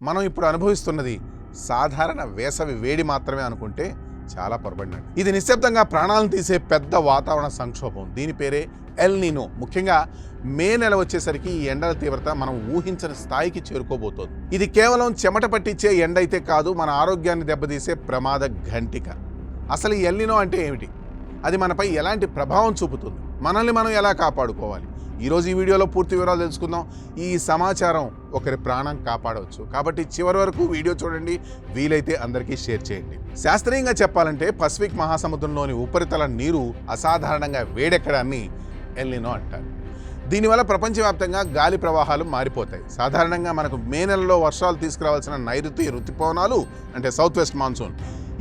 మనం ఇప్పుడు అనుభవిస్తున్నది సాధారణ వేసవి వేడి మాత్రమే అనుకుంటే చాలా పొరపడినట్టు. ఇది నిశ్శబ్దంగా ప్రాణాలను తీసే పెద్ద వాతావరణ సంక్షోభం. దీని పేరే ఎల్ నీనో. ముఖ్యంగా మే నెల వచ్చేసరికి ఈ ఎండల తీవ్రత మనం ఊహించని స్థాయికి చేరుకోబోతోంది. ఇది కేవలం చెమట పట్టించే ఎండ అయితే కాదు, మన ఆరోగ్యాన్ని దెబ్బతీసే ప్రమాద ఘంటిక. అసలు ఈ ఎల్ నీనో అంటే ఏమిటి? అది మనపై ఎలాంటి ప్రభావం చూపుతుంది? మనల్ని మనం ఎలా కాపాడుకోవాలి? ఈరోజు ఈ వీడియోలో పూర్తి వివరాలు తెలుసుకుందాం. ఈ సమాచారం ఒకరి ప్రాణం కాపాడవచ్చు, కాబట్టి చివరి వరకు వీడియో చూడండి, వీలైతే అందరికీ షేర్ చేయండి. శాస్త్రీయంగా చెప్పాలంటే పసిఫిక్ మహాసముద్రంలోని ఉపరితల నీరు అసాధారణంగా వేడెక్కడాన్ని ఎల్ నీనో అంటారు. దీనివల్ల ప్రపంచవ్యాప్తంగా గాలి ప్రవాహాలు మారిపోతాయి. సాధారణంగా మనకు మే నెలలో వర్షాలు తీసుకురావాల్సిన నైరుతి ఋతుపవనాలు అంటే సౌత్ వెస్ట్ మాన్సూన్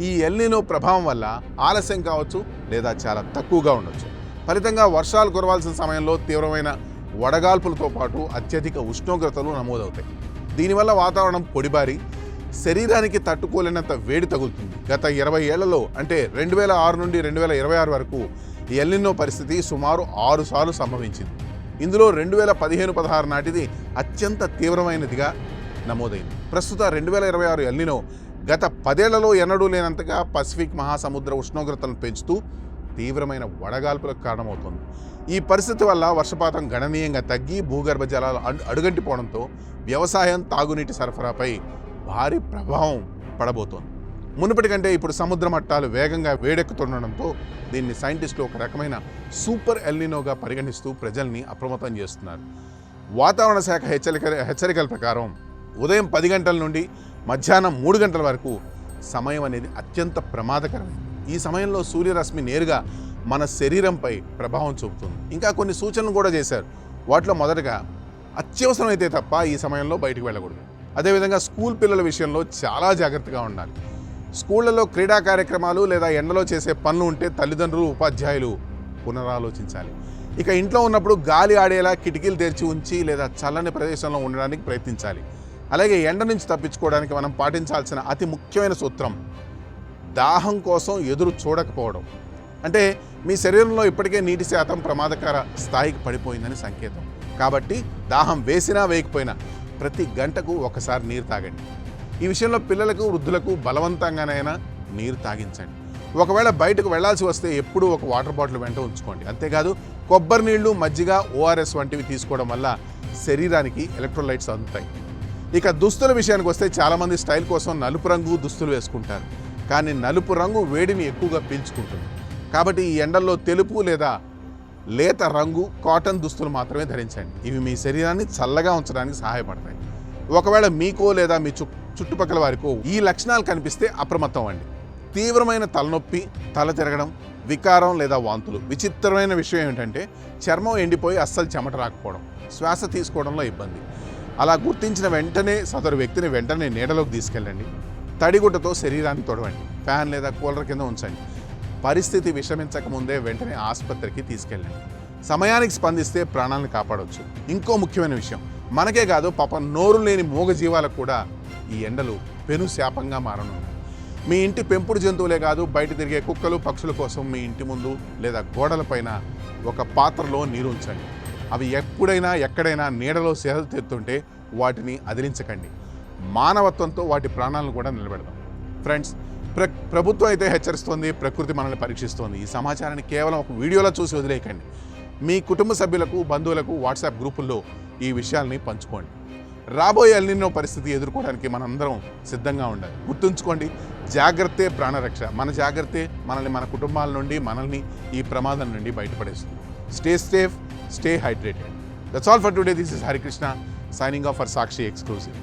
ఈ ఎల్ నీనో ప్రభావం వల్ల ఆలస్యం కావచ్చు లేదా చాలా తక్కువగా ఉండొచ్చు. ఫలితంగా వర్షాలు కురవాల్సిన సమయంలో తీవ్రమైన వడగాల్పులతో పాటు అత్యధిక ఉష్ణోగ్రతలు నమోదవుతాయి. దీనివల్ల వాతావరణం పొడిబారి శరీరానికి తట్టుకోలేనంత వేడి తగులుతుంది. గత 20 ఏళ్లలో అంటే 2006 నుండి 2026 వరకు ఎల్ నీనో పరిస్థితి సుమారు 6 సార్లు సంభవించింది. ఇందులో 2015-16 నాటిది అత్యంత తీవ్రమైనదిగా నమోదైంది. ప్రస్తుత 2026 ఎల్ నీనో గత 10 ఏళ్లలో ఎన్నడూ లేనంతగా పసిఫిక్ మహాసముద్ర ఉష్ణోగ్రతలను పెంచుతూ తీవ్రమైన వడగాల్పులకు కారణమవుతుంది. ఈ పరిస్థితి వల్ల వర్షపాతం గణనీయంగా తగ్గి భూగర్భ జలాలు అడుగంటిపోవడంతో వ్యవసాయం, తాగునీటి సరఫరాపై భారీ ప్రభావం పడబోతోంది. మునుపటి కంటే ఇప్పుడు సముద్ర మట్టాలు వేగంగా వేడెక్కుతుండడంతో దీన్ని సైంటిస్టులు ఒక రకమైన సూపర్ ఎల్ నీనోగా పరిగణిస్తూ ప్రజల్ని అప్రమత్తం చేస్తున్నారు. వాతావరణ శాఖ హెచ్చరికల ప్రకారం ఉదయం 10 గంటల నుండి మధ్యాహ్నం 3 గంటల వరకు సమయం అనేది అత్యంత ప్రమాదకరమైంది. ఈ సమయంలో సూర్యరశ్మి నేరుగా మన శరీరంపై ప్రభావం చూపుతుంది. ఇంకా కొన్ని సూచనలు కూడా చేశారు. వాటిలో మొదటగా అత్యవసరమైతే తప్ప ఈ సమయంలో బయటకు వెళ్ళకూడదు. అదేవిధంగా స్కూల్ పిల్లల విషయంలో చాలా జాగ్రత్తగా ఉండాలి. స్కూళ్లలో క్రీడా కార్యక్రమాలు లేదా ఎండలో చేసే పనులు ఉంటే తల్లిదండ్రులు, ఉపాధ్యాయులు పునరాలోచించాలి. ఇక ఇంట్లో ఉన్నప్పుడు గాలి ఆడేలా కిటికీలు తెరిచి ఉంచి లేదా చల్లని ప్రదేశంలో ఉండడానికి ప్రయత్నించాలి. అలాగే ఎండ నుంచి తప్పించుకోవడానికి మనం పాటించాల్సిన అతి ముఖ్యమైన సూత్రం దాహం కోసం ఎదురు చూడకపోవడం. అంటే మీ శరీరంలో ఇప్పటికే నీటి శాతం ప్రమాదకర స్థాయికి పడిపోయిందని సంకేతం. కాబట్టి దాహం వేసినా వేయకపోయినా ప్రతి గంటకు ఒకసారి నీరు తాగండి. ఈ విషయంలో పిల్లలకు, వృద్ధులకు బలవంతంగానైనా నీరు తాగించండి. ఒకవేళ బయటకు వెళ్లాల్సి వస్తే ఎప్పుడూ ఒక వాటర్ బాటిల్ వెంట ఉంచుకోండి. అంతేకాదు కొబ్బరి నీళ్లు, మజ్జిగ, ORS వంటివి తీసుకోవడం వల్ల శరీరానికి ఎలక్ట్రోలైట్స్ అందుతాయి. ఇక దుస్తుల విషయానికి వస్తే చాలామంది స్టైల్ కోసం నలుపు రంగు దుస్తులు వేసుకుంటారు. కానీ నలుపు రంగు వేడిని ఎక్కువగా పీల్చుకుంటుంది. కాబట్టి ఈ ఎండల్లో తెలుపు లేదా లేత రంగు కాటన్ దుస్తులు మాత్రమే ధరించండి. ఇవి మీ శరీరాన్ని చల్లగా ఉంచడానికి సహాయపడతాయి. ఒకవేళ మీకో లేదా మీ చుట్టుపక్కల వారికో ఈ లక్షణాలు కనిపిస్తే అప్రమత్తం అవ్వండి. తీవ్రమైన తలనొప్పి, తల తిరగడం, వికారం లేదా వాంతులు. విచిత్రమైన విషయం ఏమిటంటే చర్మం ఎండిపోయి అస్సలు చెమట రాకపోవడం, శ్వాస తీసుకోవడంలో ఇబ్బంది. అలా గుర్తించిన వెంటనే సదరు వ్యక్తిని వెంటనే నీడలోకి తీసుకెళ్ళండి. తడిగుడ్డతో శరీరాన్ని తొడవండి. ఫ్యాన్ లేదా కూలర్ కింద ఉంచండి. పరిస్థితి విషమించకముందే వెంటనే ఆసుపత్రికి తీసుకెళ్ళండి. సమయానికి స్పందిస్తే ప్రాణాలను కాపాడవచ్చు. ఇంకో ముఖ్యమైన విషయం, మనకే కాదు పాపం నోరు లేని మూగ జీవాలకు కూడా ఈ ఎండలు పెను శాపంగా మారనున్నాయి. మీ ఇంటి పెంపుడు జంతువులే కాదు, బయట తిరిగే కుక్కలు, పక్షుల కోసం మీ ఇంటి ముందు లేదా గోడలపైన ఒక పాత్రలో నీరు ఉంచండి. అవి ఎప్పుడైనా ఎక్కడైనా నీడలో సేద తీరుతుంటే వాటిని అదిలించకండి. మానవత్వంతో వాటి ప్రాణాలను కూడా నిలబెడదాం. ఫ్రెండ్స్, ప్రభుత్వం అయితే హెచ్చరిస్తోంది, ప్రకృతి మనల్ని పరీక్షిస్తోంది. ఈ సమాచారాన్ని కేవలం ఒక వీడియోలో చూసి వదిలేయకండి. మీ కుటుంబ సభ్యులకు, బంధువులకు వాట్సాప్ గ్రూపుల్లో ఈ విషయాల్ని పంచుకోండి. రాబోయే ఎల్ నీనో పరిస్థితి ఎదుర్కోవడానికి మనందరం సిద్ధంగా ఉండాలి. గుర్తుంచుకోండి, జాగ్రత్తే ప్రాణరక్ష. మన జాగ్రత్తే మనల్ని, మన కుటుంబాల నుండి, మనల్ని ఈ ప్రమాదం నుండి బయటపడేస్తుంది. Stay safe, stay hydrated. That's all for today. This is Harikrishna signing off for Sakshi Exclusive.